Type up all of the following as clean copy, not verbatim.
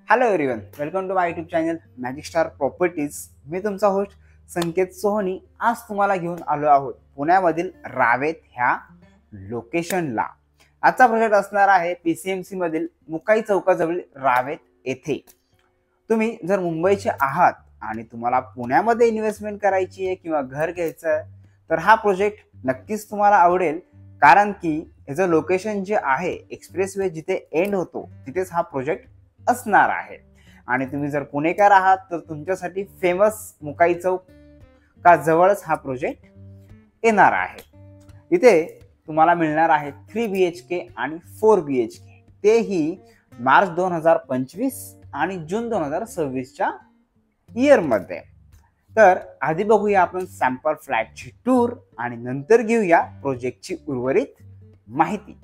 Hello everyone, welcome to my YouTube channel magic star properties. मी तुमचा host संकेत सोहनी. आज तुम्हाला घेऊन आलो आहोत पुण्यामधील रावेत ह्या लोकेशनला. आजचा प्रोजेक्ट असणार आहे PCMC मधील मुकाई चौकाजवळील रावेत येथे. तुम्ही जर मुंबईचे आहात आणि तुम्हाला पुण्यामध्ये इन्व्हेस्टमेंट करायची आहे किंवा घर घ्यायचं आहे तर हा प्रोजेक्ट नक्कीच तुम्हाला आवडेल, कारण की याचं लोकेशन जे आहे एक्सप्रेसवे जिथे एंड होतो तिथेच हा प्रोजेक्ट असणार आहे. आणि तुम्ही जर पुणेकर आहात तर तुमच्यासाठी फेमस मुकाई चौक का जवळच हा प्रोजेक्ट येणार आहे. इथे तुम्हाला मिळणार आहे 3 BHK आणि 4 BHK, तेही मार्च 2025 आणि जून 2026च्या इयरमध्ये. तर आधी बघूया आपण सॅम्पल फ्लॅटची टूर आणि नंतर घेऊया प्रोजेक्टची उर्वरित माहिती.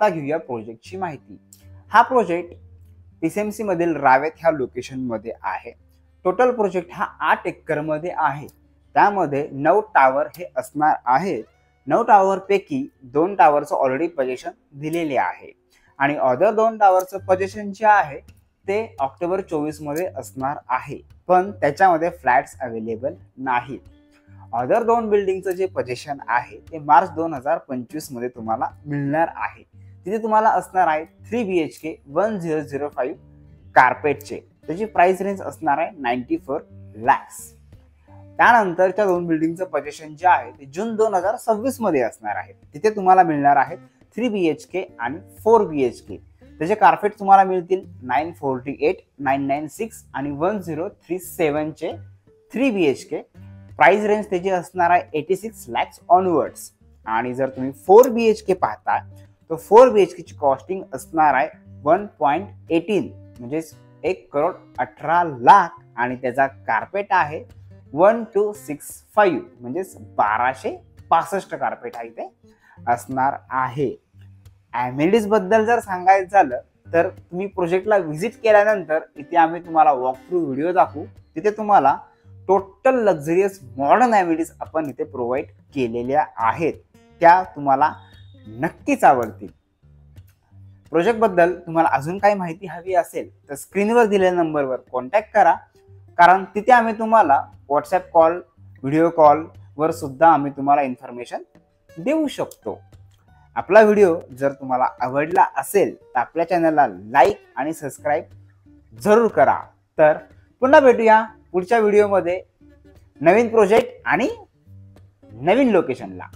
आता घेऊया प्रोजेक्टची माहिती. हा प्रोजेक्ट TCMC मधील रावेत ह्या लोकेशन मध्ये आहे. टोटल प्रोजेक्ट हा 8 एकर मध्ये आहे. त्यामध्ये 9 टावर हे असणार आहेत. 9 टावर पैकी 2 टावरचं ऑलरेडी पोझिशन दिलेले आहे आणि अदर 2 टावरचं पोझिशन जे आहे ते ऑक्टोबर 24 मध्ये असणार आहे, पण त्याच्यामध्ये फ्लॅट्स अवेलेबल नाहीत. अदर 2 बिल्डिंगचं जे पोझिशन आहे ते मार्च 2025 मध्ये तुम्हाला मिळणार आहे. तिथे तुम्हाला असणार आहे 3 BHK 1005 कार्पेटचे. त्याची प्राइस रेंज असणार आहे 94 lakhs. त्यानंतरच्या 2 बिल्डिंगचं पोझिशन जे आहे ते जून 2026 मध्ये असणार आहे. तिथे तुम्हाला मिळणार आहे 3 BHK आणि 4 BHK. त्याचे कार्पेट तुम्हाला मिळतील 948, 996 आणि 1037 चे 3 BHK. प्राइस रेंज त्याची असणार आहे 86 lakhs ऑनवर्ड्स. आणि जर तुम्ही 4 BHK पाहता तर 4 BHK ची कॉस्टिंग असणार आहे 1.18 म्हणजे 1,18,00,000 आणि त्याचा कार्पेट आहे 1265 म्हणजे 1265 कार्पेट आहे ते असणार आहे. ॲमेनिटीज बद्दल जर सांगायचं झालं तर तुम्ही प्रोजेक्टला व्हिजिट केल्यानंतर इथे आम्ही तुम्हाला वॉक थ्रू व्हिडिओ दाखवू. तिथे तुम्हाला टोटल लक्झरियस मॉडर्न ॲमेनिटीज आपण इथे प्रोव्हाइड केलेल्या आहेत. त्या तुम्हाला नक्कीच आवडतील. प्रोजेक्ट बद्दल तुम्हाला अजून काही माहिती हवी असेल तर स्क्रीनवर दिलेल्या नंबरवर कॉन्टॅक्ट करा, कारण तिथे आम्ही तुम्हाला व्हॉट्सॲप कॉल, व्हिडिओ कॉल वर सुद्धा आम्ही तुम्हाला इन्फॉर्मेशन देऊ शकतो. आपला व्हिडिओ जर तुम्हाला आवडला असेल तर आपल्या चॅनलला लाईक आणि सबस्क्राईब जरूर करा. तर पुन्हा भेटूया पुढच्या व्हिडिओमध्ये नवीन प्रोजेक्ट आणि नवीन लोकेशनला.